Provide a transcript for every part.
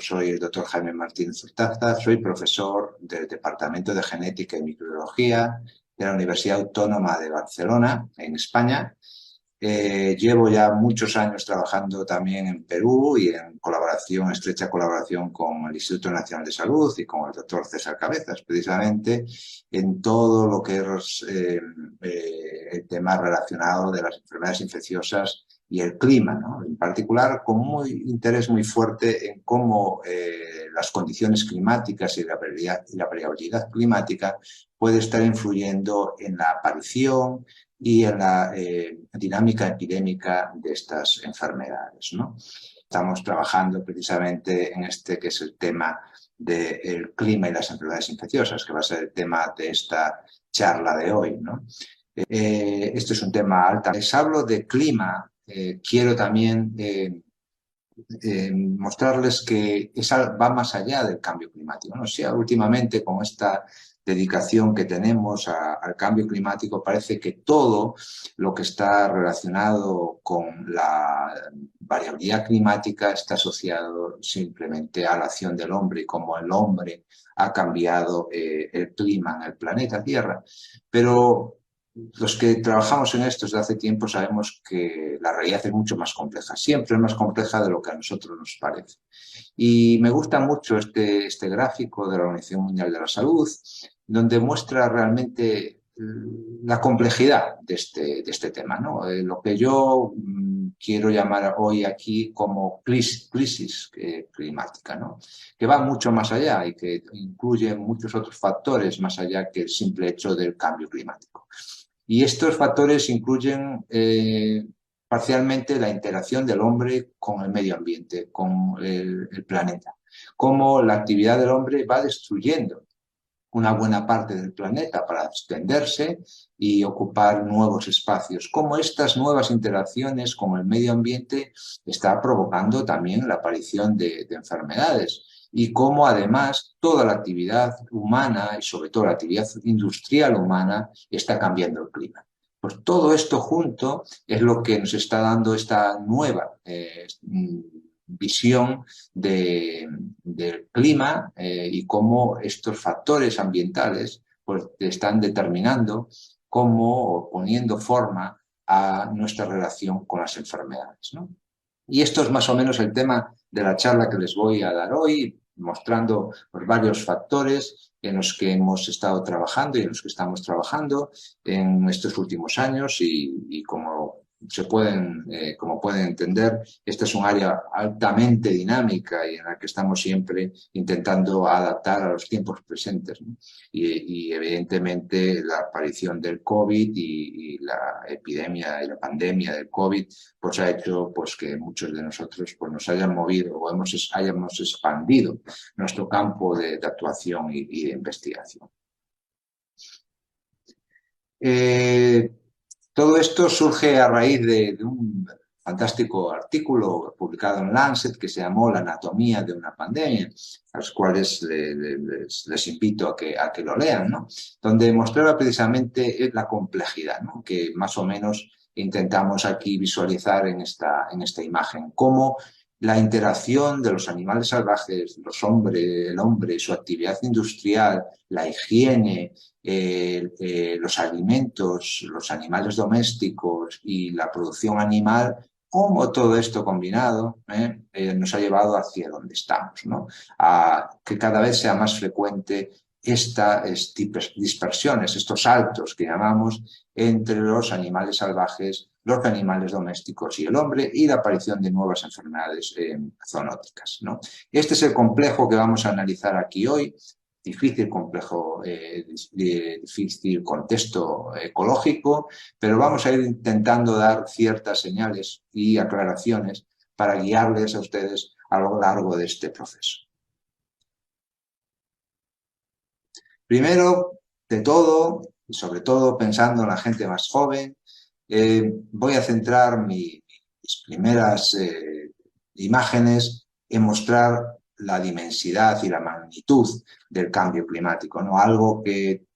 soy el doctor Jaime Martínez Urtaza, soy profesor del Departamento de Genética y Microbiología de la Universidad Autónoma de Barcelona, en España. Llevo ya muchos años trabajando también en Perú y en estrecha colaboración con el Instituto Nacional de Salud y con el doctor César Cabezas, precisamente en todo lo que es el tema relacionado de las enfermedades infecciosas y el clima, ¿no? En particular, con un interés muy fuerte en cómo las condiciones climáticas y la variabilidad climática puede estar influyendo en la aparición y en la dinámica epidémica de estas enfermedades, ¿no? Estamos trabajando precisamente en este que es el tema del clima y las enfermedades infecciosas, que va a ser el tema de esta charla de hoy, ¿no? Esto es un tema alto. Les hablo de clima, quiero también mostrarles que va más allá del cambio climático, ¿no? O sea, últimamente con esta dedicación que tenemos al cambio climático, parece que todo lo que está relacionado con la variabilidad climática está asociado simplemente a la acción del hombre y cómo el hombre ha cambiado el clima en el planeta Tierra. Pero los que trabajamos en esto desde hace tiempo sabemos que la realidad es mucho más compleja, siempre es más compleja de lo que a nosotros nos parece. Y me gusta mucho este gráfico de la Organización Mundial de la Salud, donde muestra realmente la complejidad de este tema, ¿no? Lo que yo quiero llamar hoy aquí como crisis climática, ¿no? Que va mucho más allá y que incluye muchos otros factores más allá que el simple hecho del cambio climático. Y estos factores incluyen parcialmente la interacción del hombre con el medio ambiente, con el planeta. Cómo la actividad del hombre va destruyendo una buena parte del planeta para extenderse y ocupar nuevos espacios. Cómo estas nuevas interacciones con el medio ambiente está provocando también la aparición de enfermedades. Y cómo además toda la actividad humana y sobre todo la actividad industrial humana está cambiando el clima. Pues todo esto junto es lo que nos está dando esta nueva visión del clima y cómo estos factores ambientales pues, están determinando cómo poniendo forma a nuestra relación con las enfermedades, ¿no? Y esto es más o menos el tema de la charla que les voy a dar hoy, mostrando pues, varios factores en los que hemos estado trabajando y en los que estamos trabajando en estos últimos años y como como pueden entender, esta es un área altamente dinámica y en la que estamos siempre intentando adaptar a los tiempos presentes, ¿no? Y evidentemente la aparición del COVID y la epidemia y la pandemia del COVID pues ha hecho pues, que muchos de nosotros pues, nos hayan movido o hayamos expandido nuestro campo de actuación y de investigación. Todo esto surge a raíz de un fantástico artículo publicado en Lancet que se llamó La anatomía de una pandemia, a los cuales les invito a que lo lean, ¿no? Donde mostraba precisamente la complejidad, ¿no? Que más o menos intentamos aquí visualizar en esta imagen, cómo la interacción de los animales salvajes, el hombre, su actividad industrial, la higiene, los alimentos, los animales domésticos y la producción animal, cómo todo esto combinado nos ha llevado hacia donde estamos, ¿no? A que cada vez sea más frecuente estas dispersiones, estos saltos que llamamos entre los animales salvajes, los animales domésticos y el hombre y la aparición de nuevas enfermedades zoonóticas, ¿no? Este es el complejo que vamos a analizar aquí hoy. Difícil, complejo, difícil contexto ecológico, pero vamos a ir intentando dar ciertas señales y aclaraciones para guiarles a ustedes a lo largo de este proceso. Primero de todo, y sobre todo pensando en la gente más joven, voy a centrar mis primeras imágenes en mostrar la dimensidad y la magnitud del cambio climático, ¿no? Algo que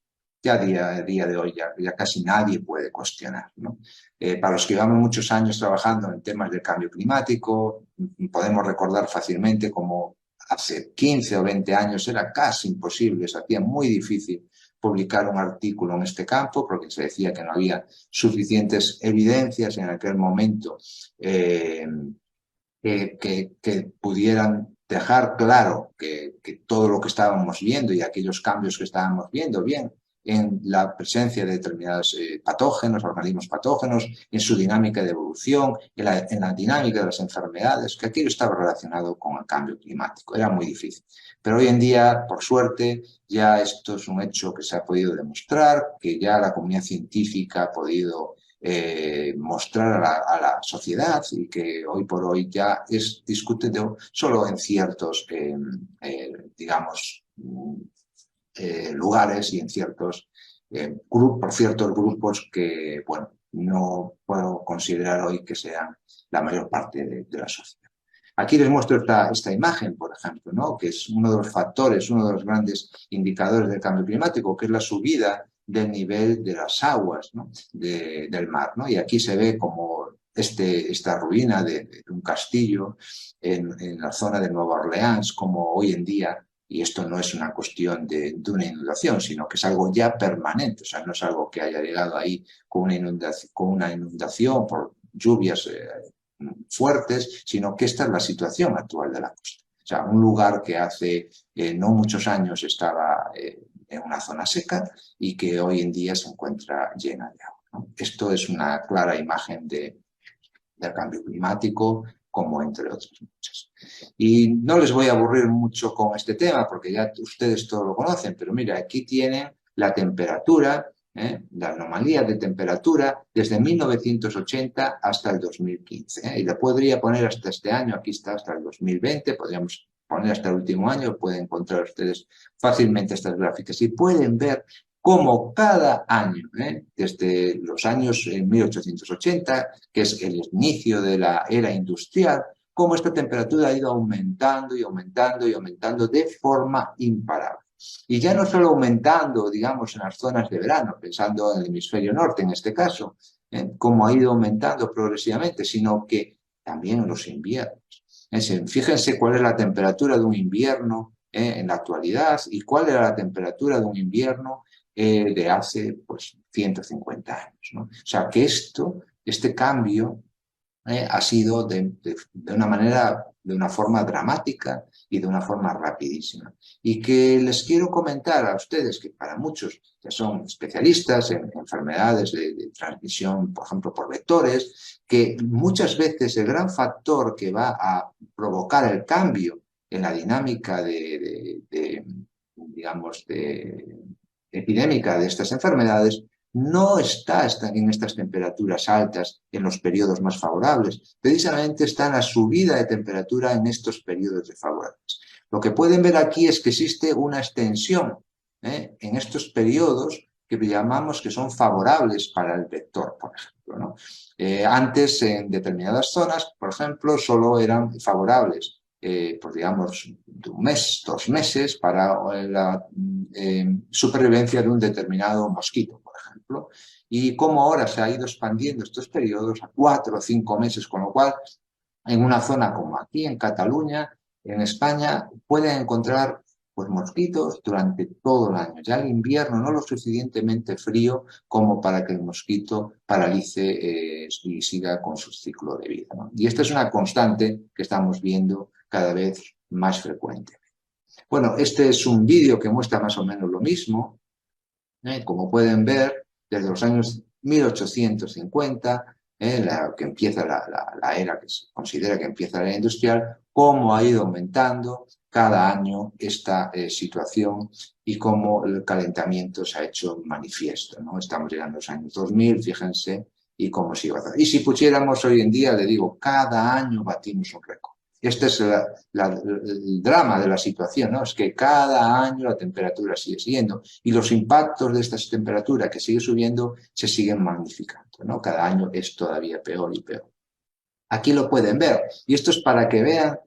ya a día de hoy ya casi nadie puede cuestionar, ¿no? Para los que llevamos muchos años trabajando en temas del cambio climático, podemos recordar fácilmente cómo hace 15 o 20 años era casi imposible, se hacía muy difícil publicar un artículo en este campo porque se decía que no había suficientes evidencias en aquel momento que pudieran dejar claro que todo lo que estábamos viendo y aquellos cambios que estábamos viendo, bien en la presencia de determinados patógenos, organismos patógenos, en su dinámica de evolución, en la dinámica de las enfermedades, que aquello estaba relacionado con el cambio climático. Era muy difícil. Pero hoy en día, por suerte, ya esto es un hecho que se ha podido demostrar, que ya la comunidad científica ha podido mostrar a la sociedad y que hoy por hoy ya es discutido solo en ciertos, digamos, lugares y en ciertos por ciertos grupos que, bueno, no puedo considerar hoy que sean la mayor parte de la sociedad. Aquí les muestro esta imagen, por ejemplo, ¿no? Que es uno de los factores, uno de los grandes indicadores del cambio climático, que es la subida del nivel de las aguas, ¿no? del mar, ¿no? Y aquí se ve como esta ruina de un castillo en la zona de Nueva Orleans, como hoy en día, y esto no es una cuestión de una inundación, sino que es algo ya permanente, o sea, no es algo que haya llegado ahí con una inundación por lluvias fuertes, sino que esta es la situación actual de la costa. O sea, un lugar que hace no muchos años estaba en una zona seca y que hoy en día se encuentra llena de agua, ¿no? Esto es una clara imagen del cambio climático, como entre otras muchas. Y no les voy a aburrir mucho con este tema, porque ya ustedes todo lo conocen, pero mira, aquí tienen la temperatura, la anomalía de temperatura desde 1980 hasta el 2015. Y la podría poner hasta este año, aquí está hasta el 2020, podríamos poner hasta el último año, pueden encontrar ustedes fácilmente estas gráficas y pueden ver cómo cada año, desde los años 1880, que es el inicio de la era industrial, cómo esta temperatura ha ido aumentando y aumentando y aumentando de forma imparable. Y ya no solo aumentando, digamos, en las zonas de verano, pensando en el hemisferio norte en este caso, cómo ha ido aumentando progresivamente, sino que también en los inviernos. Fíjense cuál es la temperatura de un invierno en la actualidad y cuál era la temperatura de un invierno de hace pues 150 años, ¿no? O sea que este cambio ha sido de una manera, de una forma dramática y de una forma rapidísima. Y que les quiero comentar a ustedes que para muchos que son especialistas en enfermedades de transmisión, por ejemplo, por vectores, que muchas veces el gran factor que va a provocar el cambio en la dinámica digamos, epidémica de estas enfermedades no está en estas temperaturas altas en los periodos más favorables. Precisamente está en la subida de temperatura en estos periodos desfavorables. Lo que pueden ver aquí es que existe una extensión en estos periodos que llamamos que son favorables para el vector, por ejemplo, ¿no? Antes, en determinadas zonas, por ejemplo, solo eran favorables pues digamos, de un mes, 2 meses para la supervivencia de un determinado mosquito, por ejemplo, y cómo ahora se ha ido expandiendo estos periodos a 4 o 5 meses, con lo cual en una zona como aquí, en Cataluña, en España, pueden encontrar pues mosquitos durante todo el año. Ya el invierno no lo suficientemente frío como para que el mosquito paralice y siga con su ciclo de vida, ¿no? Y esta es una constante que estamos viendo cada vez más frecuente. Bueno, este es un vídeo que muestra más o menos lo mismo. Como pueden ver, desde los años 1850, que empieza la era que se considera que empieza la era industrial, cómo ha ido aumentando cada año esta situación y cómo el calentamiento se ha hecho manifiesto, ¿no? Estamos llegando a los años 2000, fíjense, y cómo se iba a hacer. Y si pusiéramos hoy en día, le digo, cada año batimos un récord. Este es el drama de la situación, ¿no? Es que cada año la temperatura sigue subiendo y los impactos de esta temperatura que sigue subiendo se siguen magnificando, ¿no? Cada año es todavía peor y peor. Aquí lo pueden ver y esto es para que vean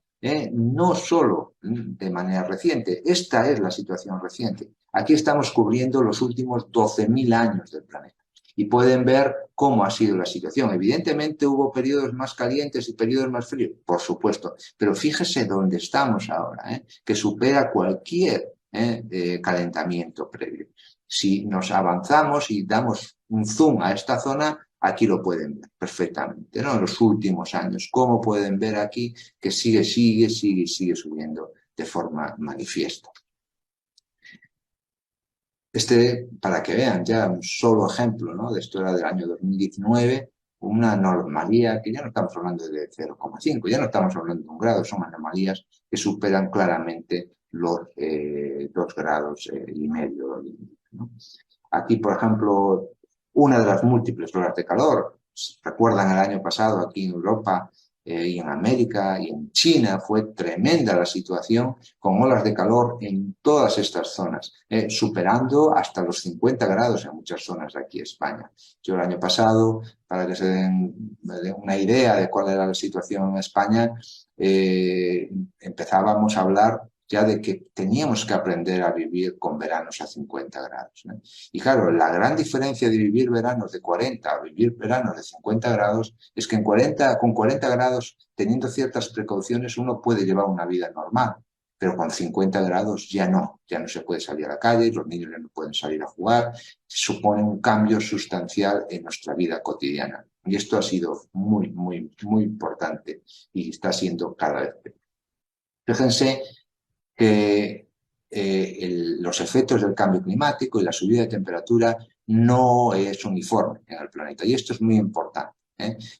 no solo de manera reciente, esta es la situación reciente. Aquí estamos cubriendo los últimos 12.000 años del planeta. y pueden ver cómo ha sido la situación. Evidentemente hubo periodos más calientes y periodos más fríos, por supuesto, pero fíjese dónde estamos ahora, que supera cualquier calentamiento previo. Si nos avanzamos y damos un zoom a esta zona, aquí lo pueden ver perfectamente, ¿no? En los últimos años, cómo pueden ver aquí que sigue subiendo de forma manifiesta. Para que vean ya un solo ejemplo, ¿no? De esto era del año 2019, una anomalía que ya no estamos hablando de 0,5, ya no estamos hablando de 1 grado, son anomalías que superan claramente los 2 grados y medio, ¿no? Aquí, por ejemplo, una de las múltiples olas de calor. Recuerdan el año pasado aquí en Europa y en América y en China fue tremenda la situación con olas de calor en todas estas zonas, superando hasta los 50 grados en muchas zonas de aquí España. Yo el año pasado, para que se den una idea de cuál era la situación en España, empezábamos a hablar ya de que teníamos que aprender a vivir con veranos a 50 grados, ¿no? Y claro, la gran diferencia de vivir veranos de 40 a vivir veranos de 50 grados es que con 40 grados, teniendo ciertas precauciones, uno puede llevar una vida normal, pero con 50 grados ya no se puede salir a la calle, los niños ya no pueden salir a jugar, supone un cambio sustancial en nuestra vida cotidiana. Y esto ha sido muy, muy, muy importante y está siendo cada vez peor. Fíjense que los efectos del cambio climático y la subida de temperatura no es uniforme en el planeta. Y esto es muy importante,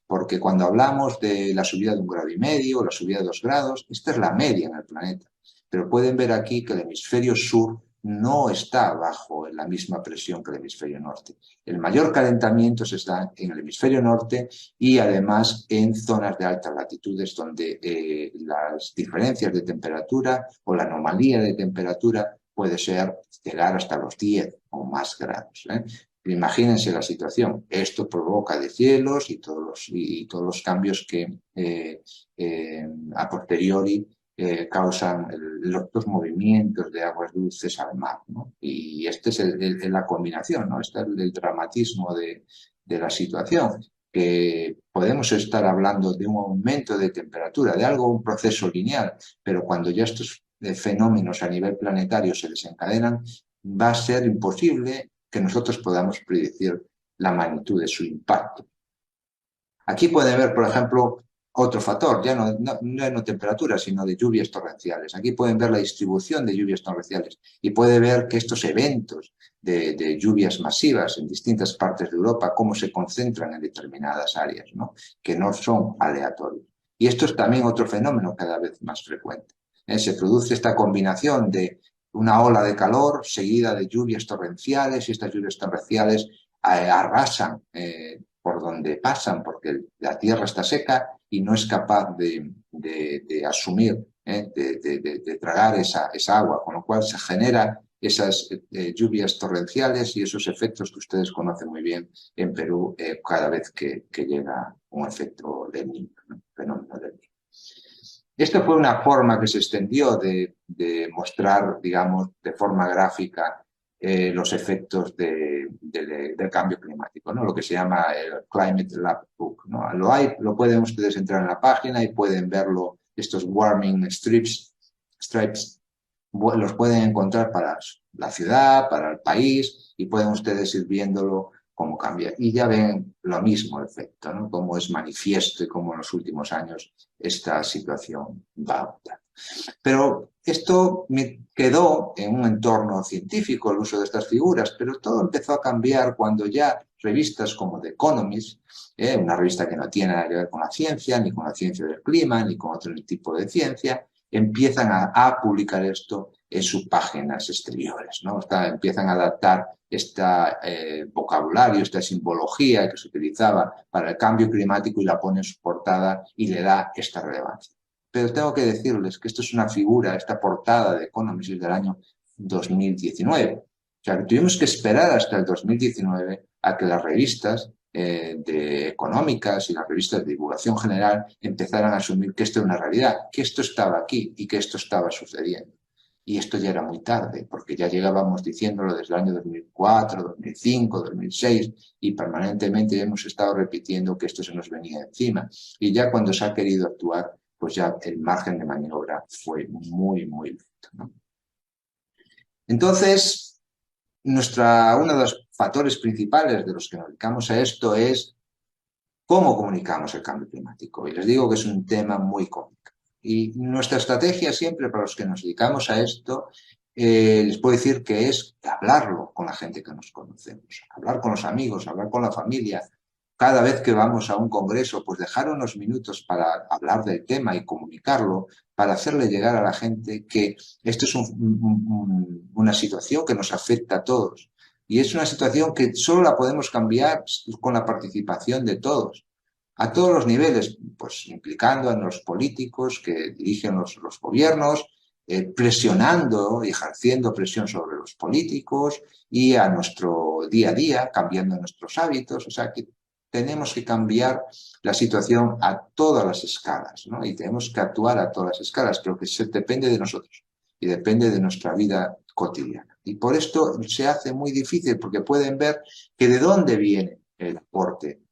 porque cuando hablamos de la subida de 1,5 grados o la subida de 2 grados, esta es la media en el planeta. Pero pueden ver aquí que el hemisferio sur no está bajo la misma presión que el hemisferio norte. El mayor calentamiento se está en el hemisferio norte y además en zonas de altas latitudes donde las diferencias de temperatura o la anomalía de temperatura puede llegar hasta los 10 o más grados. Imagínense la situación. Esto provoca deshielos y todos los cambios que a posteriori causan los movimientos de aguas dulces al mar, ¿no? Y esta es la combinación, ¿no? Este es el dramatismo de la situación, que podemos estar hablando de un aumento de temperatura, de un proceso lineal, pero cuando ya estos fenómenos a nivel planetario se desencadenan, va a ser imposible que nosotros podamos predecir la magnitud de su impacto. Aquí pueden ver, por ejemplo, otro factor, ya no temperatura, sino de lluvias torrenciales. Aquí pueden ver la distribución de lluvias torrenciales y puede ver que estos eventos de lluvias masivas en distintas partes de Europa, cómo se concentran en determinadas áreas, ¿no? Que no son aleatorios. Y esto es también otro fenómeno cada vez más frecuente. Se produce esta combinación de una ola de calor seguida de lluvias torrenciales y estas lluvias torrenciales arrasan por donde pasan, porque la tierra está seca y no es capaz de asumir, de tragar esa agua, con lo cual se generan esas lluvias torrenciales y esos efectos que ustedes conocen muy bien en Perú cada vez que llega un efecto del Niño, ¿no? Fenómeno del Niño. Esta fue una forma que se extendió de mostrar, digamos, de forma gráfica los efectos del cambio climático, ¿no? Lo que se llama el Climate Lab Book, ¿no? Lo pueden ustedes entrar en la página y pueden verlo, estos warming stripes, los pueden encontrar para la ciudad, para el país, y pueden ustedes ir viéndolo cómo cambia. Y ya ven lo mismo efecto, ¿no? Cómo es manifiesto y cómo en los últimos años esta situación va aumentando. Pero esto me quedó en un entorno científico el uso de estas figuras, pero todo empezó a cambiar cuando ya revistas como The Economist, una revista que no tiene nada que ver con la ciencia, ni con la ciencia del clima, ni con otro tipo de ciencia, empiezan a publicar esto en sus páginas exteriores, ¿no? Empiezan a adaptar este vocabulario, esta simbología que se utilizaba para el cambio climático y la pone en su portada y le da esta relevancia. Pero tengo que decirles que esto es una figura, esta portada de Economist del año 2019. O sea, que tuvimos que esperar hasta el 2019 a que las revistas económicas y las revistas de divulgación general empezaran a asumir que esto es una realidad, que esto estaba aquí y que esto estaba sucediendo. Y esto ya era muy tarde, porque ya llegábamos diciéndolo desde el año 2004, 2005, 2006, y permanentemente hemos estado repitiendo que esto se nos venía encima. Y ya cuando se ha querido actuar, pues ya el margen de maniobra fue muy, muy lento, ¿no? Entonces, uno de los factores principales de los que nos dedicamos a esto es cómo comunicamos el cambio climático. Y les digo que es un tema muy complicado. Y nuestra estrategia siempre para los que nos dedicamos a esto, les puedo decir que es hablarlo con la gente que nos conocemos, hablar con los amigos, hablar con la familia. Cada vez que vamos a un congreso, pues dejar unos minutos para hablar del tema y comunicarlo, para hacerle llegar a la gente que esto es una situación que nos afecta a todos. Y es una situación que solo la podemos cambiar con la participación de todos, a todos los niveles, pues implicando a los políticos que dirigen los gobiernos, presionando y ejerciendo presión sobre los políticos y a nuestro día a día, cambiando nuestros hábitos. O sea que tenemos que cambiar la situación a todas las escalas, ¿no? Y tenemos que actuar a todas las escalas, pero que depende de nosotros y depende de nuestra vida cotidiana. Y por esto se hace muy difícil, porque pueden ver que de dónde viene el aporte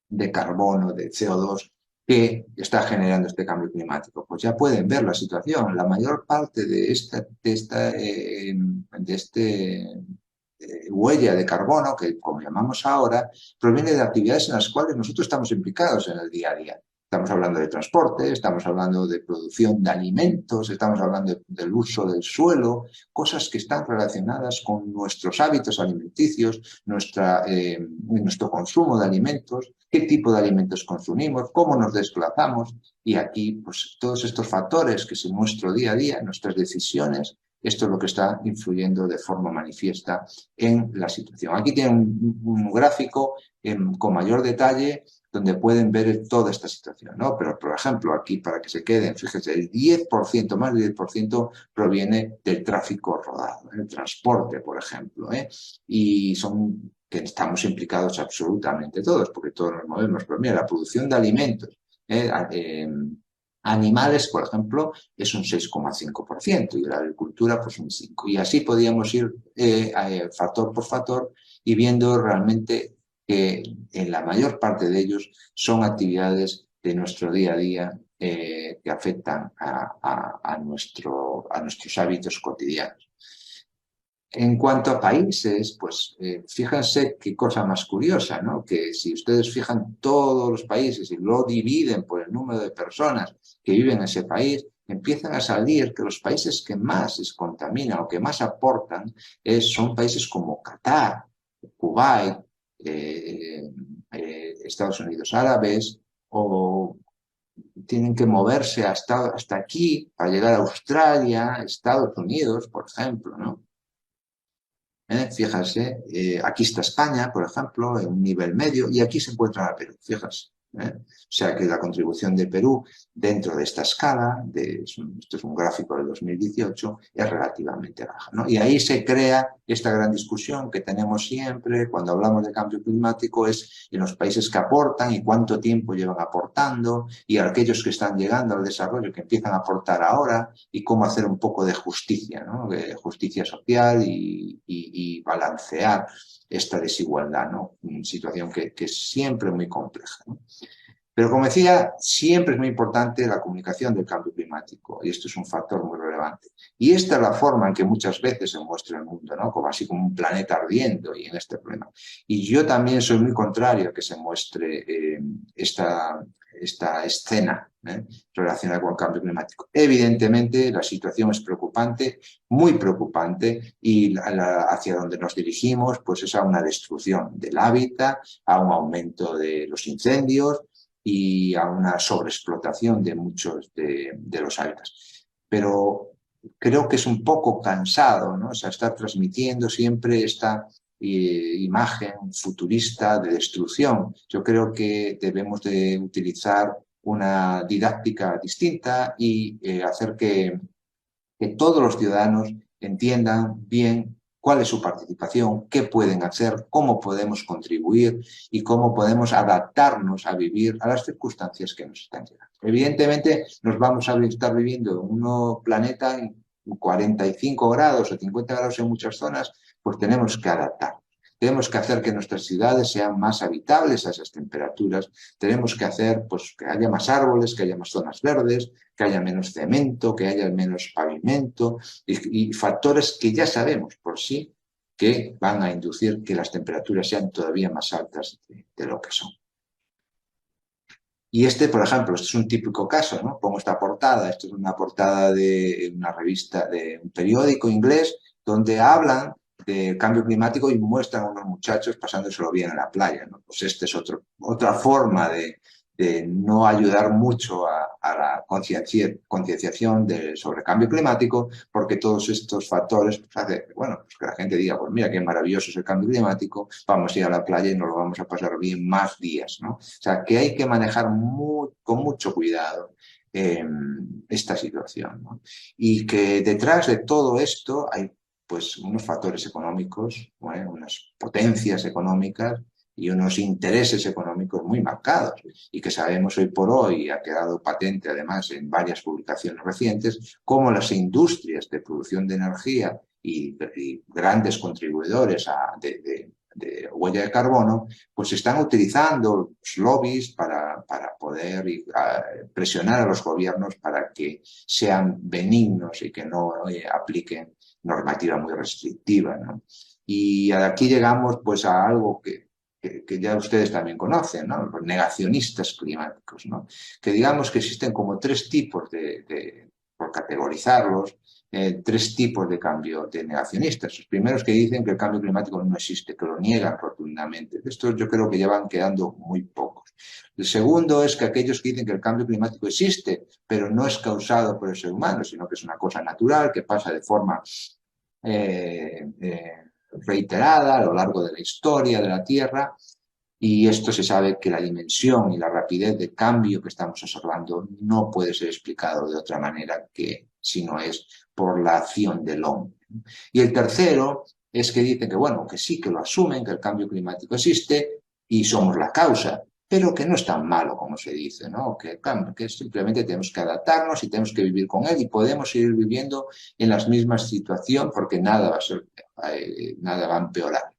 de carbono, de CO2, que está generando este cambio climático. Pues ya pueden ver la situación. La mayor parte de huella de carbono, que como llamamos ahora, proviene de actividades en las cuales nosotros estamos implicados en el día a día. Estamos hablando de transporte, estamos hablando de producción de alimentos, estamos hablando del uso del suelo, cosas que están relacionadas con nuestros hábitos alimenticios, nuestro consumo de alimentos, qué tipo de alimentos consumimos, cómo nos desplazamos. Y aquí, pues todos estos factores que es en nuestro día a día, nuestras decisiones, esto es lo que está influyendo de forma manifiesta en la situación. Aquí tienen un gráfico con mayor detalle donde pueden ver toda esta situación, ¿no? Pero, por ejemplo, aquí para que se queden, fíjense, el 10%, más del 10% proviene del tráfico rodado, el transporte, por ejemplo, ¿eh? Y son que estamos implicados absolutamente todos, porque todos nos movemos. Pero mira, la producción de alimentos, animales, por ejemplo, es un 6,5% y la agricultura pues un 5%. Y así podíamos ir factor por factor y viendo realmente que en la mayor parte de ellos son actividades de nuestro día a día que afectan a nuestros hábitos cotidianos. En cuanto a países, pues fíjense qué cosa más curiosa, ¿no? Que si ustedes fijan todos los países y lo dividen por el número de personas que viven en ese país, empiezan a salir que los países que más se contaminan o que más aportan son países como Qatar, Kuwait, Estados Unidos Árabes, o tienen que moverse hasta aquí para llegar a Australia, Estados Unidos, por ejemplo, ¿no? Fíjense, aquí está España, por ejemplo, en un nivel medio, y aquí se encuentra Perú, fíjense. O sea que la contribución de Perú dentro de esta escala, esto es un gráfico del 2018, es relativamente baja, ¿no? Y ahí se crea esta gran discusión que tenemos siempre cuando hablamos de cambio climático, es en los países que aportan y cuánto tiempo llevan aportando, y aquellos que están llegando al desarrollo, que empiezan a aportar ahora, y cómo hacer un poco de justicia, ¿no? De justicia social y balancear esta desigualdad, ¿no? Una situación que es siempre muy compleja, ¿no? Pero como decía, siempre es muy importante la comunicación del cambio climático y esto es un factor muy relevante. Y esta es la forma en que muchas veces se muestra el mundo, ¿no? Como así como un planeta ardiendo y en este problema. Y yo también soy muy contrario a que se muestre esta escena relacionada con el cambio climático. Evidentemente la situación es preocupante, muy preocupante y hacia donde nos dirigimos pues es a una destrucción del hábitat, a un aumento de los incendios y a una sobreexplotación de muchos de los hábitats. Pero creo que es un poco cansado, ¿no? O sea, estar transmitiendo siempre esta imagen futurista de destrucción. Yo creo que debemos de utilizar una didáctica distinta y hacer que todos los ciudadanos entiendan bien cuál es su participación, qué pueden hacer, cómo podemos contribuir y cómo podemos adaptarnos a vivir a las circunstancias que nos están llegando. Evidentemente, nos vamos a estar viviendo en un planeta 45 grados o 50 grados en muchas zonas, pues tenemos que adaptar. Tenemos que hacer que nuestras ciudades sean más habitables a esas temperaturas. Tenemos que hacer pues, que haya más árboles, que haya más zonas verdes, que haya menos cemento, que haya menos pavimento y factores que ya sabemos por sí que van a inducir que las temperaturas sean todavía más altas de lo que son. Y por ejemplo, este es un típico caso, ¿no? Pongo esta portada, esto es una portada de una revista, de un periódico inglés, donde hablan del cambio climático y muestran a unos muchachos pasándoselo bien en la playa, ¿no? Pues esta es otra forma de no ayudar mucho a la concienciación sobre el cambio climático, porque todos estos factores pues, hacen bueno, pues que la gente diga, pues mira qué maravilloso es el cambio climático, vamos a ir a la playa y nos lo vamos a pasar bien más días, ¿no? O sea, que hay que manejar con mucho cuidado esta situación, ¿no? Y que detrás de todo esto hay pues unos factores económicos, ¿no? Unas potencias económicas y unos intereses económicos muy marcados y que sabemos hoy por hoy, ha quedado patente además en varias publicaciones recientes, cómo las industrias de producción de energía y grandes contribuidores de huella de carbono, pues están utilizando los lobbies para poder presionar a los gobiernos para que sean benignos y que no apliquen normativa muy restrictiva, ¿no? Y aquí llegamos pues a algo que ya ustedes también conocen, ¿no? Los negacionistas climáticos, ¿no? Que digamos que existen como tres tipos por categorizarlos, tres tipos de cambio de negacionistas. Los primeros que dicen que el cambio climático no existe, que lo niegan rotundamente. Estos yo creo que ya van quedando muy pocos. El segundo es que aquellos que dicen que el cambio climático existe, pero no es causado por el ser humano, sino que es una cosa natural, que pasa de forma reiterada a lo largo de la historia de la Tierra, y esto se sabe que la dimensión y la rapidez de cambio que estamos observando no puede ser explicado de otra manera que si no es por la acción del hombre. Y el tercero es que dicen que, bueno, que sí, que lo asumen, que el cambio climático existe y somos la causa, pero que no es tan malo como se dice, ¿no? Que simplemente tenemos que adaptarnos y tenemos que vivir con él y podemos seguir viviendo en las mismas situaciones porque nada va a empeorar.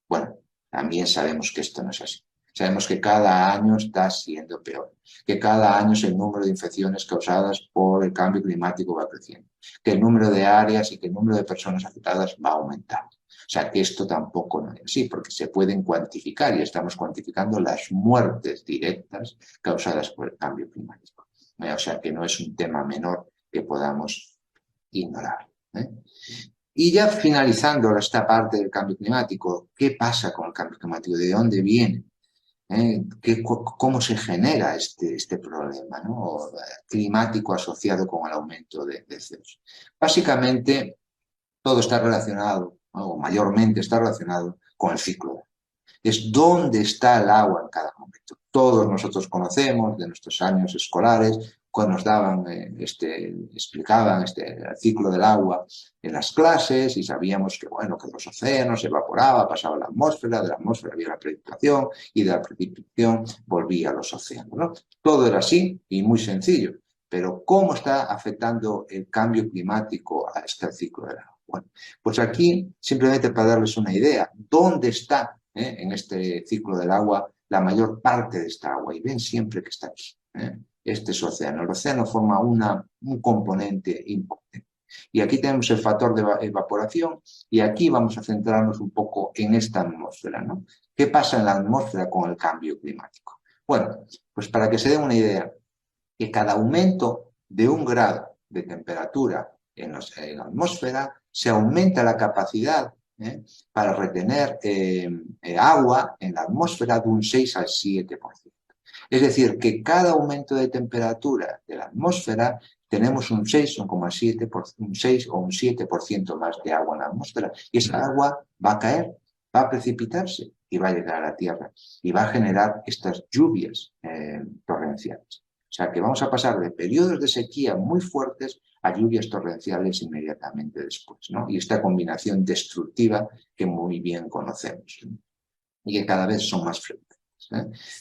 Bueno, también sabemos que esto no es así. Sabemos que cada año está siendo peor, que cada año el número de infecciones causadas por el cambio climático va creciendo, que el número de áreas y que el número de personas afectadas va aumentando. O sea, que esto tampoco no es así, porque se pueden cuantificar y estamos cuantificando las muertes directas causadas por el cambio climático. O sea, que no es un tema menor que podamos ignorar. Y ya finalizando esta parte del cambio climático, ¿qué pasa con el cambio climático? ¿De dónde viene? ¿Cómo se genera este problema, ¿no? Climático asociado con el aumento de CO2? Básicamente, todo está relacionado, ¿no? O mayormente está relacionado con el ciclo. Es dónde está el agua en cada momento. Todos nosotros conocemos de nuestros años escolares, cuando nos daban, explicaban el ciclo del agua en las clases y sabíamos que, bueno, que los océanos se evaporaban, pasaba a la atmósfera, de la atmósfera había la precipitación y de la precipitación volvía a los océanos, ¿no? Todo era así y muy sencillo. Pero ¿cómo está afectando el cambio climático a este ciclo del agua? Bueno, pues aquí, simplemente para darles una idea, ¿dónde está en este ciclo del agua la mayor parte de esta agua? Y ven siempre que está aquí. Este es océano. El océano forma un componente importante. Y aquí tenemos el factor de evaporación y aquí vamos a centrarnos un poco en esta atmósfera, ¿no? ¿Qué pasa en la atmósfera con el cambio climático? Bueno, pues para que se den una idea, que cada aumento de 1 grado de temperatura en la atmósfera se aumenta la capacidad para retener agua en la atmósfera de un 6 al 7%. Es decir, que cada aumento de temperatura de la atmósfera tenemos un 6, un 6 o un 7% más de agua en la atmósfera. Y esa agua va a caer, va a precipitarse y va a llegar a la Tierra y va a generar estas lluvias torrenciales. O sea que vamos a pasar de periodos de sequía muy fuertes a lluvias torrenciales inmediatamente después, ¿no? Y esta combinación destructiva que muy bien conocemos, ¿no? Y que cada vez son más frecuentes.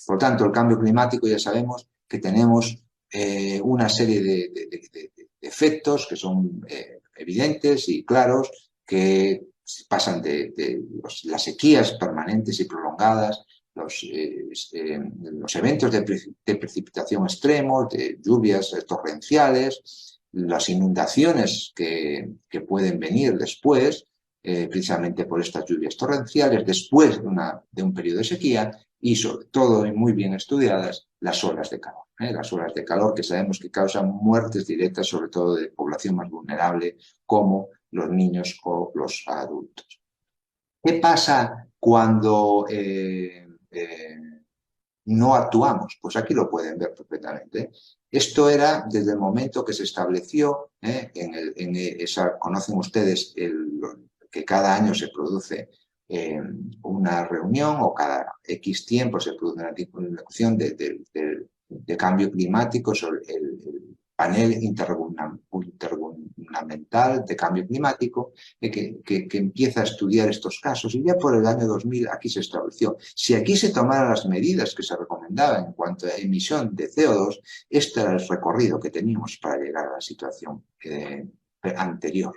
Por tanto, el cambio climático ya sabemos que tenemos una serie de efectos que son evidentes y claros que pasan de las sequías permanentes y prolongadas, los eventos de precipitación extremos, de lluvias torrenciales, las inundaciones que pueden venir después, precisamente por estas lluvias torrenciales, después de un periodo de sequía, y sobre todo, y muy bien estudiadas, las olas de calor. Las olas de calor que sabemos que causan muertes directas, sobre todo de población más vulnerable, como los niños o los adultos. ¿Qué pasa cuando no actuamos? Pues aquí lo pueden ver perfectamente. Esto era desde el momento que se estableció, conocen ustedes que cada año se produce una reunión o cada X tiempo se produce una discusión de cambio climático sobre el panel intergubernamental de cambio climático que empieza a estudiar estos casos y ya por el año 2000 aquí se estableció. Si aquí se tomaran las medidas que se recomendaban en cuanto a emisión de CO2, este era el recorrido que teníamos para llegar a la situación anterior,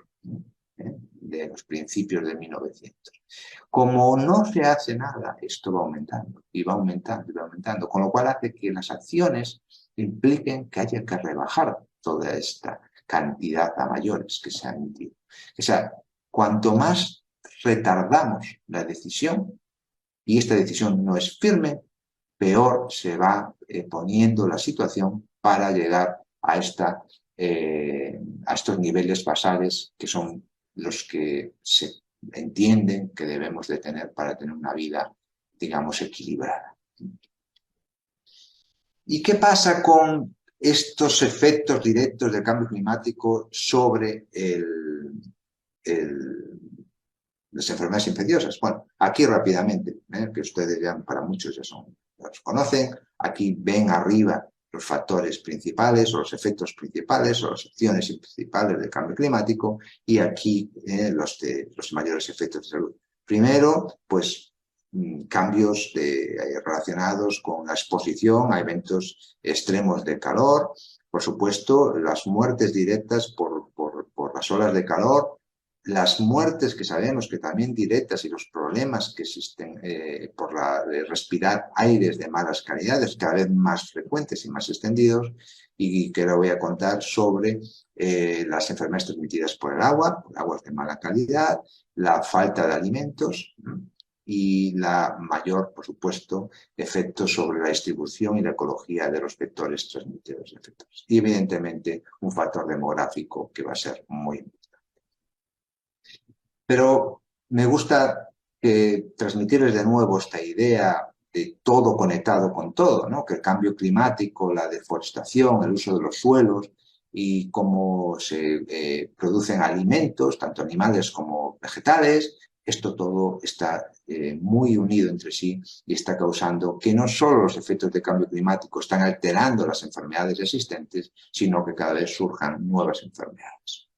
de los principios de 1900. Como no se hace nada, esto va aumentando y va aumentando y va aumentando, con lo cual hace que las acciones impliquen que haya que rebajar toda esta cantidad a mayores que se ha emitido. O sea, cuanto más retardamos la decisión, y esta decisión no es firme, peor se va poniendo la situación para llegar a estos niveles basales que son los que se entienden que debemos de tener para tener una vida, digamos, equilibrada. ¿Y qué pasa con estos efectos directos del cambio climático sobre las enfermedades infecciosas? Bueno, aquí rápidamente, que ustedes ya para muchos ya los conocen, aquí ven arriba los factores principales o los efectos principales o las acciones principales del cambio climático y aquí los mayores efectos de salud. Primero, pues cambios relacionados con la exposición a eventos extremos de calor, por supuesto, las muertes directas por las olas de calor, las muertes que sabemos que también directas y los problemas que existen por respirar aires de malas calidades, cada vez más frecuentes y más extendidos, y que le voy a contar sobre las enfermedades transmitidas por aguas de mala calidad, la falta de alimentos y la mayor, por supuesto, efecto sobre la distribución y la ecología de los vectores transmitidores de efectos. Y evidentemente un factor demográfico que va a ser muy importante. Pero me gusta transmitirles de nuevo esta idea de todo conectado con todo, ¿no? Que el cambio climático, la deforestación, el uso de los suelos y cómo se producen alimentos, tanto animales como vegetales, esto todo está muy unido entre sí y está causando que no solo los efectos de cambio climático están alterando las enfermedades existentes, sino que cada vez surjan nuevas enfermedades.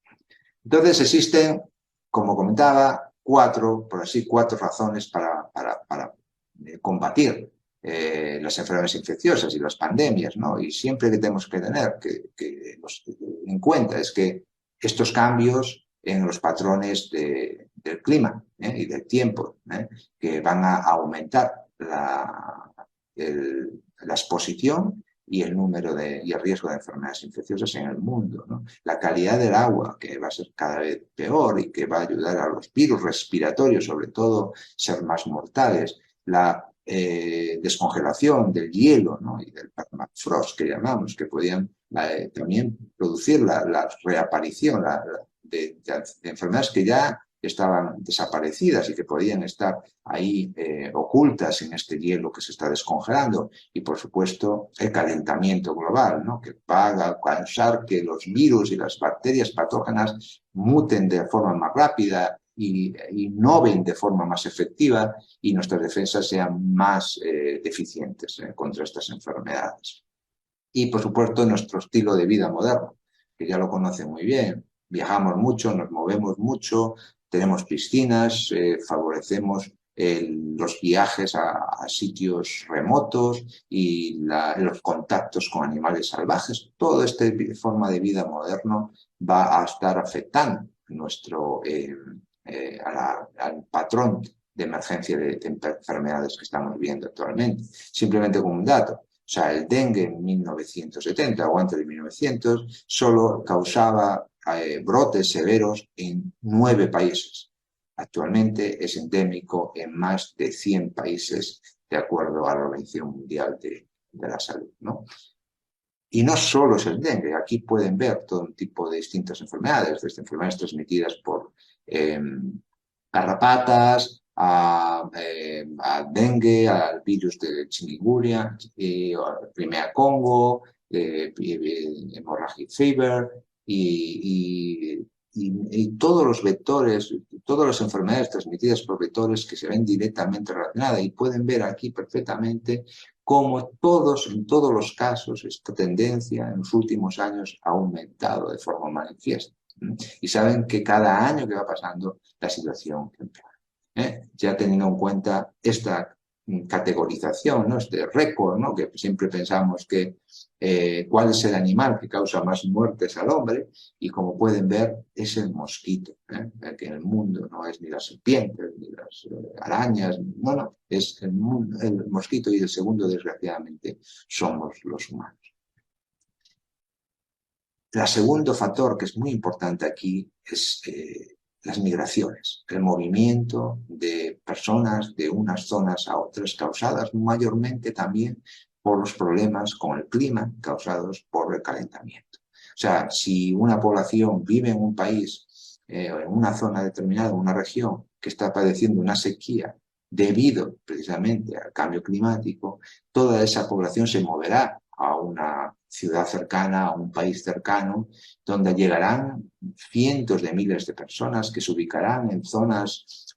Entonces existen, como comentaba, cuatro razones para combatir las enfermedades infecciosas y las pandemias, ¿no? Y siempre que tenemos que tener en cuenta es que estos cambios en los patrones del clima y del tiempo que van a aumentar la exposición y el número y el riesgo de enfermedades infecciosas en el mundo, ¿no? La calidad del agua, que va a ser cada vez peor y que va a ayudar a los virus respiratorios, sobre todo, ser más mortales. La descongelación del hielo, ¿no? Y del permafrost, que llamamos, que podían también producir la reaparición de enfermedades que ya estaban desaparecidas y que podían estar ahí ocultas en este hielo que se está descongelando. Y, por supuesto, el calentamiento global, ¿no? Que va a causar que los virus y las bacterias patógenas muten de forma más rápida y innoven de forma más efectiva y nuestras defensas sean más deficientes contra estas enfermedades. Y, por supuesto, nuestro estilo de vida moderno, que ya lo conocen muy bien. Viajamos mucho, nos movemos mucho, tenemos piscinas, favorecemos los viajes a sitios remotos y los contactos con animales salvajes. Toda esta forma de vida moderno va a estar afectando al patrón de emergencia de enfermedades que estamos viendo actualmente. Simplemente como un dato, o sea, el dengue en 1970 o antes de 1900 solo causaba brotes severos en 9 países. Actualmente es endémico en más de 100 países, de acuerdo a la Organización Mundial de la Salud, ¿no? Y no solo es el dengue, aquí pueden ver todo un tipo de distintas enfermedades, desde enfermedades transmitidas por garrapatas, a dengue, al virus de chikungunya, Crimea Congo, hemorrhagic fever y todos los vectores, todas las enfermedades transmitidas por vectores que se ven directamente relacionadas y pueden ver aquí perfectamente cómo en todos los casos, esta tendencia en los últimos años ha aumentado de forma manifiesta. Y saben que cada año que va pasando la situación empeora. Ya teniendo en cuenta esta categorización, ¿no? Este récord, ¿no? Que siempre pensamos que cuál es el animal que causa más muertes al hombre, y como pueden ver es el mosquito, que en el mundo no es ni las serpientes ni las arañas, no, es el mosquito, y el segundo desgraciadamente somos los humanos. El segundo factor que es muy importante aquí es las migraciones, el movimiento de personas de unas zonas a otras, causadas mayormente también por los problemas con el clima causados por el calentamiento. O sea, si una población vive en un país, en una zona determinada, una región que está padeciendo una sequía debido precisamente al cambio climático, toda esa población se moverá a una ciudad cercana, a un país cercano, donde llegarán cientos de miles de personas que se ubicarán en zonas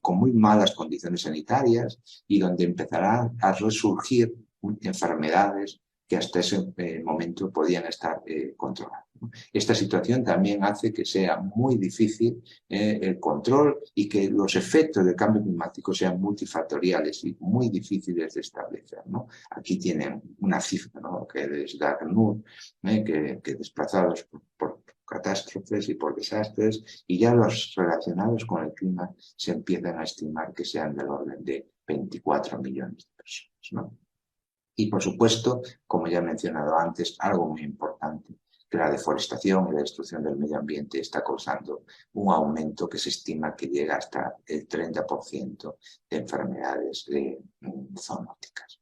con muy malas condiciones sanitarias, y donde empezarán a resurgir enfermedades que hasta ese momento podían estar controladas. Esta situación también hace que sea muy difícil el control y que los efectos del cambio climático sean multifactoriales y muy difíciles de establecer, ¿no? Aquí tienen una cifra, ¿no? Que es de ACNUR, que desplazados por catástrofes y por desastres, y ya los relacionados con el clima se empiezan a estimar que sean del orden de 24 millones de personas, ¿no? Y por supuesto, como ya he mencionado antes, algo muy importante, que la deforestación y la destrucción del medio ambiente está causando un aumento que se estima que llega hasta el 30% de enfermedades zoonóticas.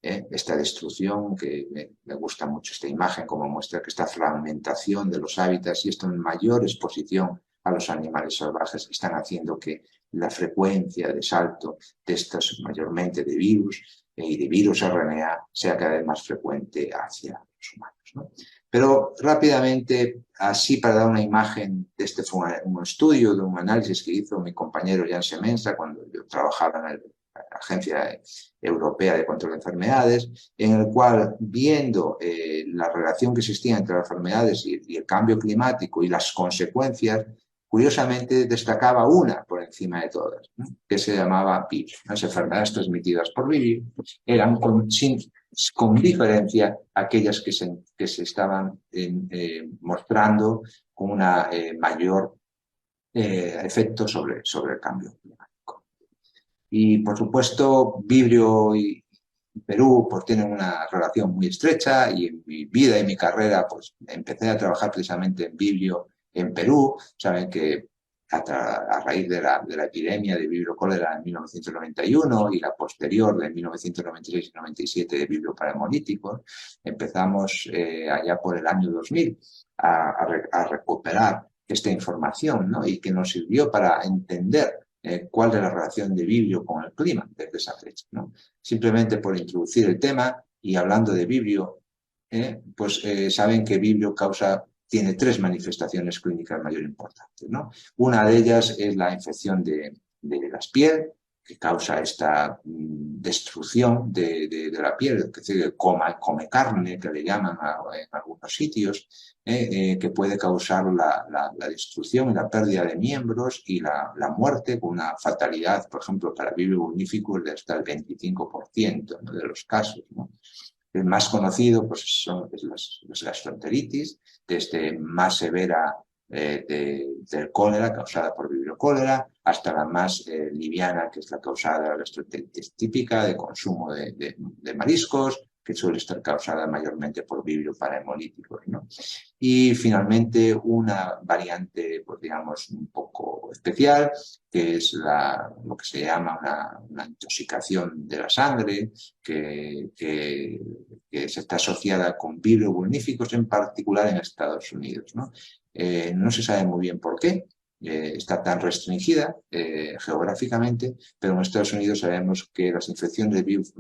Esta destrucción, que me gusta mucho esta imagen como muestra que esta fragmentación de los hábitats y esta mayor exposición a los animales salvajes están haciendo que la frecuencia de salto de estos, mayormente de virus y de virus RNA, sea cada vez más frecuente hacia los humanos, ¿no? Pero rápidamente, así para dar una imagen, este fue un estudio de un análisis que hizo mi compañero Jan Semensa cuando yo trabajaba en la Agencia Europea de Control de Enfermedades, en el cual, viendo la relación que existía entre las enfermedades y el cambio climático y las consecuencias, curiosamente destacaba una por encima de todas, ¿no? Que se llamaba PIB. Las enfermedades transmitidas por vivir eran con diferencia aquellas que se estaban mostrando con una mayor efecto sobre el cambio climático. Y por supuesto, Vibrio y Perú pues tienen una relación muy estrecha, y en mi vida y mi carrera pues empecé a trabajar precisamente en Vibrio en Perú. Saben que a raíz de la epidemia de Vibrio cólera en 1991 y la posterior de 1996 y 97 de Vibrio parahemolíticos, empezamos allá por el año 2000 a recuperar esta información, ¿no? Y que nos sirvió para entender cuál es la relación de Vibrio con el clima desde esa fecha, ¿no? Simplemente por introducir el tema, y hablando de Vibrio, saben que Vibrio tiene 3 manifestaciones clínicas mayor importantes, ¿no? Una de ellas es la infección de las pieles, que causa esta destrucción de la piel, es decir, come carne, que le llaman en algunos sitios, que puede causar la destrucción y la pérdida de miembros y la muerte, con una fatalidad, por ejemplo, para Vibrio vulnificus de hasta el 25%, ¿no? De los casos, ¿no? El más conocido pues, es las gastroenteritis, desde más severa del cólera, causada por vibrio cólera, hasta la más liviana, que es la causada de la gastroenteritis típica, de consumo de mariscos, que suele estar causada mayormente por vibrio parahemolíticos, ¿no? Y finalmente una variante, pues digamos, un poco especial, que es lo que se llama una intoxicación de la sangre, que se está asociada con vibrio vulníficos, en particular en Estados Unidos, ¿no? No se sabe muy bien por qué. Está tan restringida geográficamente, pero en Estados Unidos sabemos que las infecciones de virus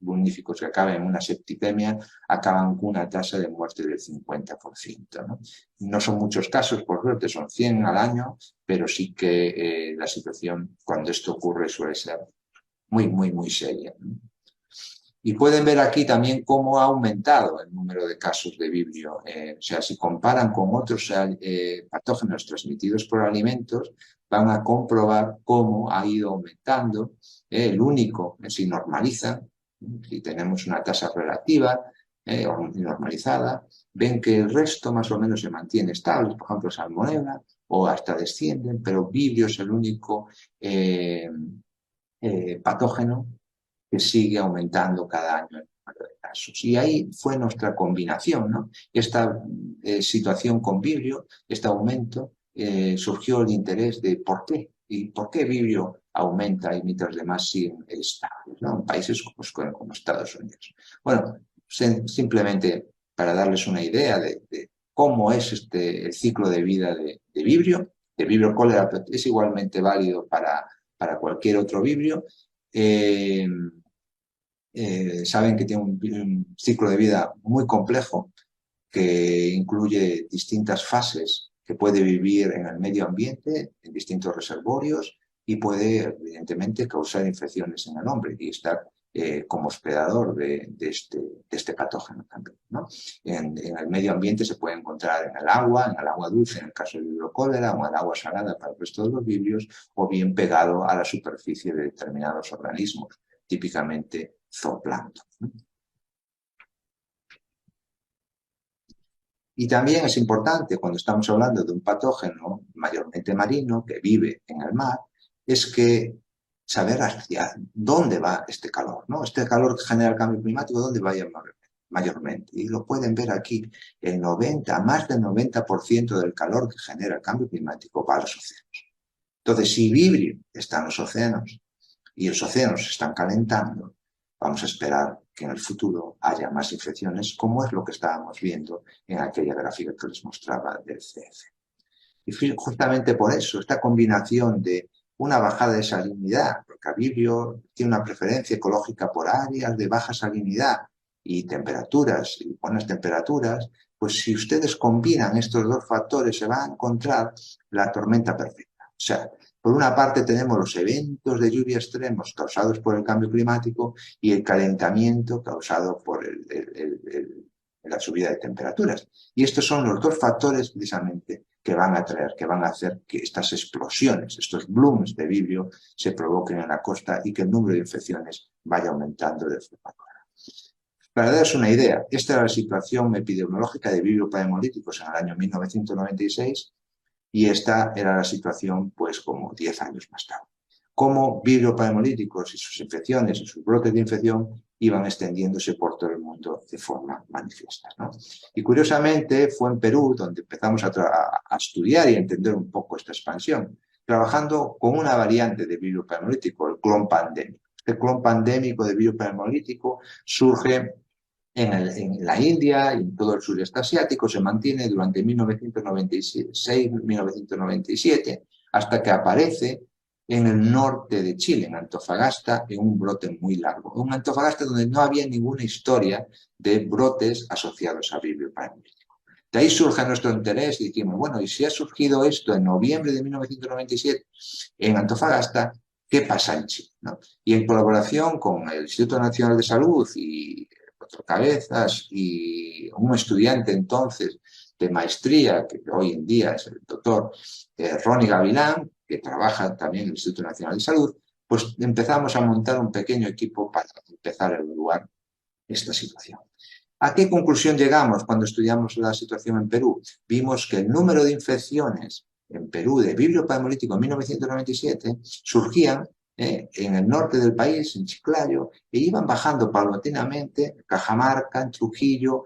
vulníficos que acaban en una septicemia acaban con una tasa de muerte del 50%, ¿no? No son muchos casos, por suerte, son 100 al año, pero sí que la situación cuando esto ocurre suele ser muy, muy, muy seria, ¿no? Y pueden ver aquí también cómo ha aumentado el número de casos de vibrio. O sea, si comparan con otros patógenos transmitidos por alimentos, van a comprobar cómo ha ido aumentando. El único, si normalizan, si tenemos una tasa relativa o normalizada, ven que el resto más o menos se mantiene estable, por ejemplo, salmonella, o hasta descienden, pero vibrio es el único patógeno que sigue aumentando cada año el número de casos. Y ahí fue nuestra combinación, ¿no? Esta situación con vibrio, este aumento, surgió el interés de por qué, y por qué vibrio aumenta y mientras los demás siguen estables, ¿no? En países como Estados Unidos. Bueno, simplemente para darles una idea de cómo es el ciclo de vida de vibrio cólera es igualmente válido para cualquier otro vibrio. Saben que tiene un ciclo de vida muy complejo que incluye distintas fases que puede vivir en el medio ambiente, en distintos reservorios y puede, evidentemente, causar infecciones en el hombre y estar como hospedador de este patógeno también, ¿no? En el medio ambiente se puede encontrar en el agua dulce en el caso del vibrio cólera, o en el agua salada para el resto de los vibrios, o bien pegado a la superficie de determinados organismos, típicamente zooplancton. Y también es importante, cuando estamos hablando de un patógeno mayormente marino que vive en el mar, es que saber hacia dónde va este calor, ¿no? Este calor que genera el cambio climático, ¿dónde va mayormente? Y lo pueden ver aquí, más del 90% del calor que genera el cambio climático va a los océanos. Entonces, si vibrio está en los océanos y los océanos se están calentando, vamos a esperar que en el futuro haya más infecciones, como es lo que estábamos viendo en aquella gráfica que les mostraba del CF. Y justamente por eso, esta combinación de una bajada de salinidad, porque vibrio tiene una preferencia ecológica por áreas de baja salinidad y temperaturas, y buenas temperaturas, pues si ustedes combinan estos dos factores se va a encontrar la tormenta perfecta. O sea, por una parte tenemos los eventos de lluvia extremos causados por el cambio climático y el calentamiento causado por la subida de temperaturas. Y estos son los dos factores precisamente que van a traer, que van a hacer que estas explosiones, estos blooms de vibrio se provoquen en la costa y que el número de infecciones vaya aumentando de forma clara. Para daros una idea, esta era la situación epidemiológica de vibrio parahemolíticos en el año 1996 y esta era la situación pues como 10 años más tarde. Cómo vibrio parahemolíticos y sus infecciones y sus brotes de infección iban extendiéndose por todo el mundo de forma manifiesta, ¿no? Y curiosamente fue en Perú donde empezamos a estudiar y a entender un poco esta expansión, trabajando con una variante de vibrio parahemolítico, el clon pandémico. Este clon pandémico de vibrio parahemolítico surge en la India y en todo el sureste asiático, se mantiene durante 1996-1997 hasta que aparece en el norte de Chile, en Antofagasta, en un brote muy largo. En Antofagasta donde no había ninguna historia de brotes asociados a vibrio parahemolítico. De ahí surge nuestro interés y dijimos, bueno, y si ha surgido esto en noviembre de 1997 en Antofagasta, ¿qué pasa en Chile? ¿No? Y en colaboración con el Instituto Nacional de Salud y Cuatro Cabezas y un estudiante entonces de maestría, que hoy en día es el doctor Ronnie Gavilán, que trabaja también en el Instituto Nacional de Salud, pues empezamos a montar un pequeño equipo para empezar a evaluar esta situación. ¿A qué conclusión llegamos cuando estudiamos la situación en Perú? Vimos que el número de infecciones en Perú de vibrio pneumolítico en 1997 surgían en el norte del país, en Chiclayo, e iban bajando paulatinamente en Cajamarca, en Trujillo,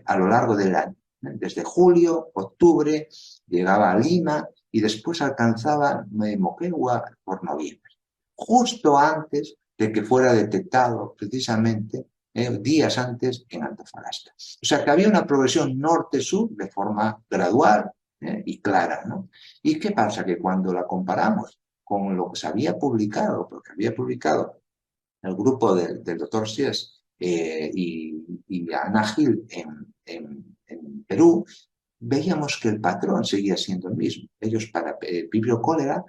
a lo largo del año. Desde julio, octubre, llegaba a Lima y después alcanzaba Moquegua por noviembre, justo antes de que fuera detectado precisamente días antes en Antofagasta. O sea que había una progresión norte-sur de forma gradual y clara, ¿no? ¿Y qué pasa? Que cuando la comparamos con lo que se había publicado, porque había publicado el grupo del doctor Sies y Ana Gil en Perú, veíamos que el patrón seguía siendo el mismo. Ellos para vibrio cólera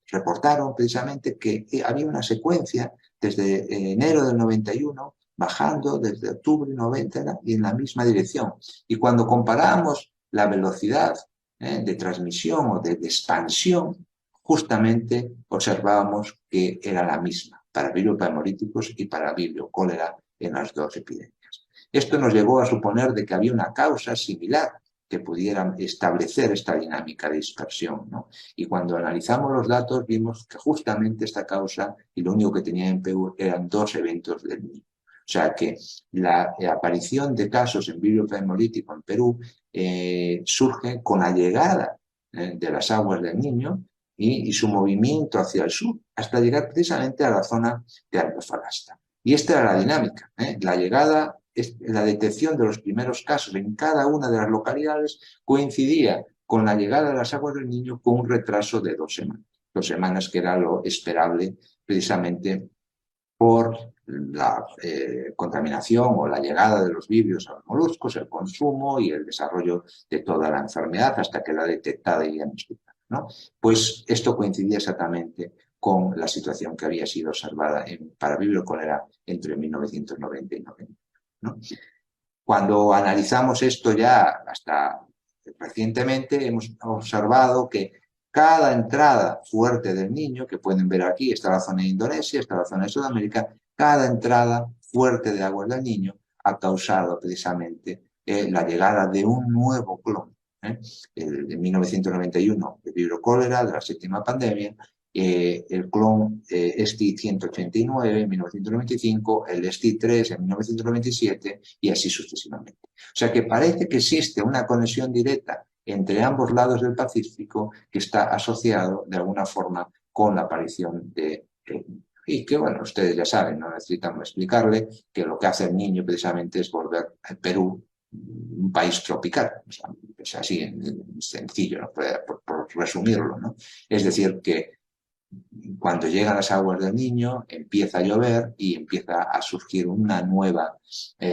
reportaron precisamente que había una secuencia desde enero del 91 bajando desde octubre 90 y en la misma dirección. Y cuando comparamos la velocidad de transmisión o de expansión, justamente observábamos que era la misma para vibrio pneumolíticos y para vibrio cólera en las dos epidemias. Esto nos llevó a suponer de que había una causa similar que pudiera establecer esta dinámica de dispersión, ¿no? Y cuando analizamos los datos vimos que justamente esta causa y lo único que tenía en Perú eran dos eventos del niño. O sea que la aparición de casos en vibrio pneumolítico en Perú surge con la llegada de las aguas del Niño y su movimiento hacia el sur, hasta llegar precisamente a la zona de Antofagasta. Y esta era la dinámica, la llegada, la detección de los primeros casos en cada una de las localidades coincidía con la llegada de las aguas del Niño con un retraso de 2 semanas, que era lo esperable precisamente por la contaminación o la llegada de los vibrios a los moluscos, el consumo y el desarrollo de toda la enfermedad hasta que la detectada y diagnosticada, ¿no? Pues esto coincidía exactamente con la situación que había sido observada para vibrio cólera entre 1990 y 90, ¿no? Cuando analizamos esto ya hasta recientemente, hemos observado que cada entrada fuerte del Niño, que pueden ver aquí, está la zona de Indonesia, está la zona de Sudamérica, cada entrada fuerte de aguas del Niño ha causado precisamente la llegada de un nuevo clon. En 1991, el vibrio cólera de la séptima pandemia, el clon STI 189 en 1995, el STI 3 en 1997 y así sucesivamente. O sea que parece que existe una conexión directa entre ambos lados del Pacífico que está asociado de alguna forma con la aparición de y que, bueno, ustedes ya saben, no necesitamos explicarle que lo que hace el Niño precisamente es volver al Perú un país tropical. O sea, es así sencillo, ¿no? por resumirlo, ¿no? Es decir, que cuando llegan las aguas del Niño empieza a llover y empieza a surgir una nueva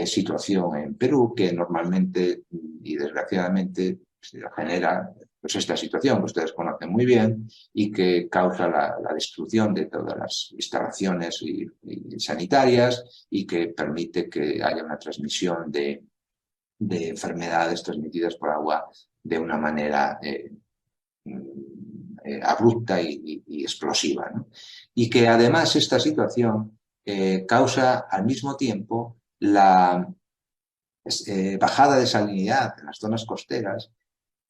situación en Perú que normalmente y desgraciadamente se genera pues esta situación que ustedes conocen muy bien y que causa la destrucción de todas las instalaciones y sanitarias y que permite que haya una transmisión de enfermedades transmitidas por agua de una manera abrupta y explosiva, ¿no? Y que además esta situación causa al mismo tiempo la bajada de salinidad en las zonas costeras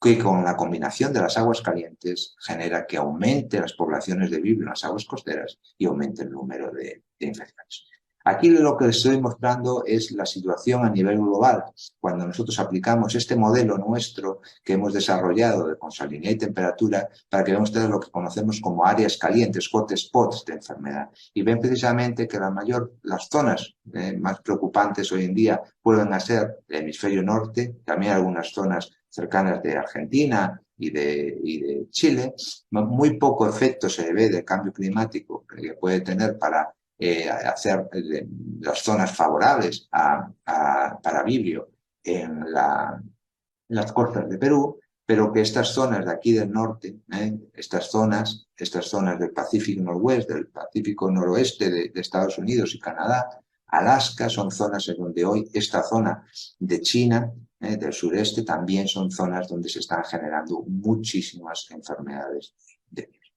que con la combinación de las aguas calientes genera que aumente las poblaciones de vibrio en las aguas costeras y aumente el número de infecciones. Aquí lo que les estoy mostrando es la situación a nivel global. Cuando nosotros aplicamos este modelo nuestro que hemos desarrollado con salinidad y temperatura para que vean ustedes lo que conocemos como áreas calientes, hot spots de enfermedad. Y ven precisamente que las zonas más preocupantes hoy en día vuelven ser el hemisferio norte, también algunas zonas cercanas de Argentina y de Chile. Muy poco efecto se ve del cambio climático que puede tener para hacer las zonas favorables para vibrio en las costas de Perú, pero que estas zonas de aquí del norte, estas zonas del Pacífico Noroeste, del Pacífico Noroeste de Estados Unidos y Canadá, Alaska, son zonas en donde hoy esta zona de China, del sureste, también son zonas donde se están generando muchísimas enfermedades de virus.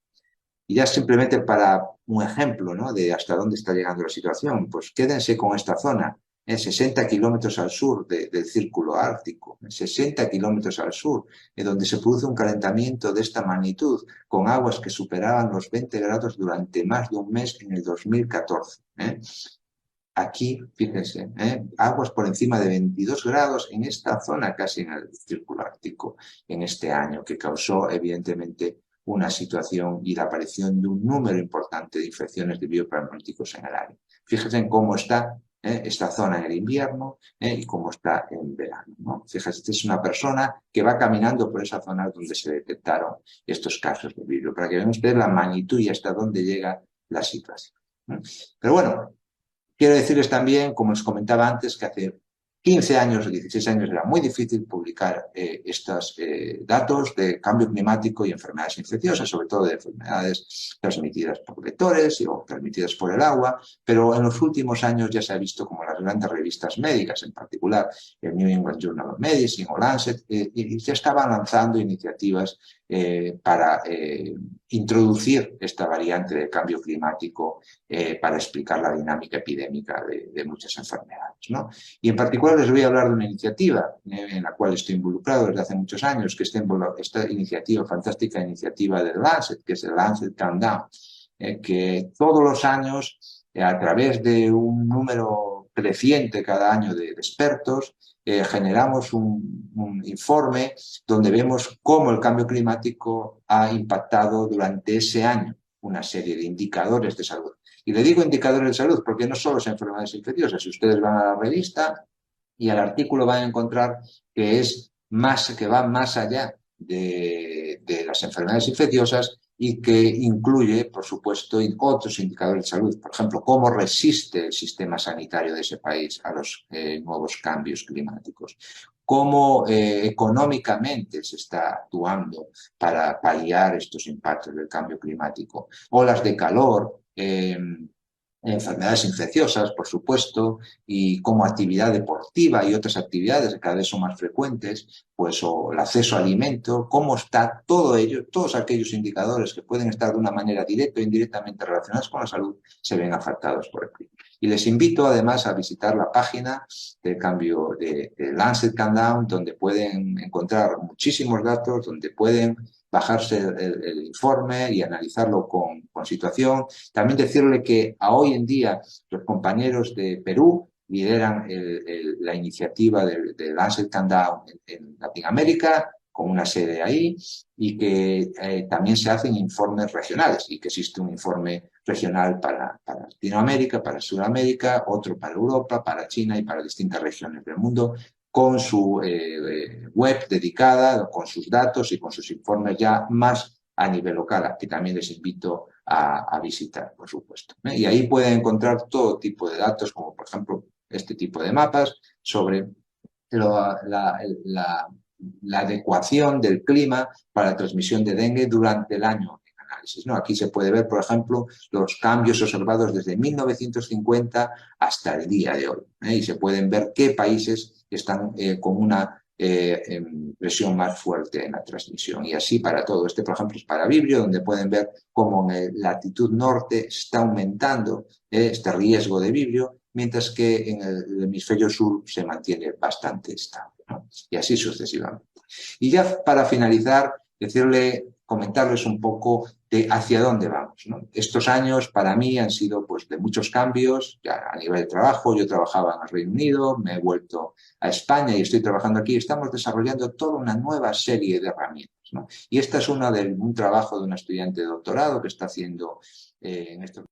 Y ya simplemente para un ejemplo, ¿no?, de hasta dónde está llegando la situación, pues quédense con esta zona, 60 kilómetros al sur del círculo ártico, 60 kilómetros al sur, donde se produce un calentamiento de esta magnitud, con aguas que superaban los 20 grados durante más de un mes en el 2014. Aquí, fíjense, aguas por encima de 22 grados en esta zona, casi en el círculo ártico, en este año, que causó evidentemente una situación y la aparición de un número importante de infecciones de bioparasíticos en el área. Fíjense en cómo está esta zona en el invierno y cómo está en verano, ¿no? Fíjense, esta es una persona que va caminando por esa zona donde se detectaron estos casos de vibrio, para que vean ustedes la magnitud y hasta dónde llega la situación. Pero bueno, quiero decirles también, como les comentaba antes, que hace 15 años o 16 años era muy difícil publicar estos datos de cambio climático y enfermedades infecciosas, sobre todo de enfermedades transmitidas por vectores o transmitidas por el agua, pero en los últimos años ya se ha visto como las grandes revistas médicas, en particular el New England Journal of Medicine o Lancet, y ya estaban lanzando iniciativas para introducir esta variante de cambio climático para explicar la dinámica epidémica de muchas enfermedades, ¿no? Y en particular les voy a hablar de una iniciativa en la cual estoy involucrado desde hace muchos años, que esta iniciativa, fantástica iniciativa del Lancet, que es el Lancet Countdown, que todos los años, a través de un número creciente cada año de expertos, generamos un informe donde vemos cómo el cambio climático ha impactado durante ese año una serie de indicadores de salud. Y le digo indicadores de salud porque no solo son enfermedades infecciosas. Si ustedes van a la revista y al artículo van a encontrar que va más allá de las enfermedades infecciosas y que incluye, por supuesto, otros indicadores de salud. Por ejemplo, cómo resiste el sistema sanitario de ese país a los nuevos cambios climáticos. Cómo económicamente se está actuando para paliar estos impactos del cambio climático. Olas de calor, enfermedades infecciosas, por supuesto, y como actividad deportiva y otras actividades que cada vez son más frecuentes, pues o el acceso a alimento, cómo está todo ello, todos aquellos indicadores que pueden estar de una manera directa o indirectamente relacionados con la salud, se ven afectados por el clima. Y les invito además a visitar la página del cambio de Lancet Countdown, donde pueden encontrar muchísimos datos, donde pueden bajarse el informe y analizarlo con situación. También decirle que hoy en día los compañeros de Perú lideran la iniciativa del Lancet Countdown en Latinoamérica, con una sede ahí, y que también se hacen informes regionales, y que existe un informe regional para Latinoamérica, para Sudamérica, otro para Europa, para China y para distintas regiones del mundo, con su web dedicada, con sus datos y con sus informes ya más a nivel local, que también les invito a visitar, por supuesto. Y ahí pueden encontrar todo tipo de datos, como por ejemplo este tipo de mapas sobre la adecuación del clima para la transmisión de dengue durante el año en análisis, ¿no? Aquí se puede ver, por ejemplo, los cambios observados desde 1950 hasta el día de hoy, y se pueden ver qué países están con una presión más fuerte en la transmisión. Y así para todo. Este, por ejemplo, es para Vibrio, donde pueden ver cómo en la latitud norte está aumentando este riesgo de Vibrio, mientras que en el hemisferio sur se mantiene bastante estable, ¿no? Y así sucesivamente. Y ya para finalizar, comentarles un poco de hacia dónde vamos, ¿no? Estos años para mí han sido pues de muchos cambios, ya a nivel de trabajo. Yo trabajaba en el Reino Unido, me he vuelto a España y estoy trabajando aquí. Estamos desarrollando toda una nueva serie de herramientas, ¿no? Y esta es un trabajo de una estudiante de doctorado que está haciendo en estos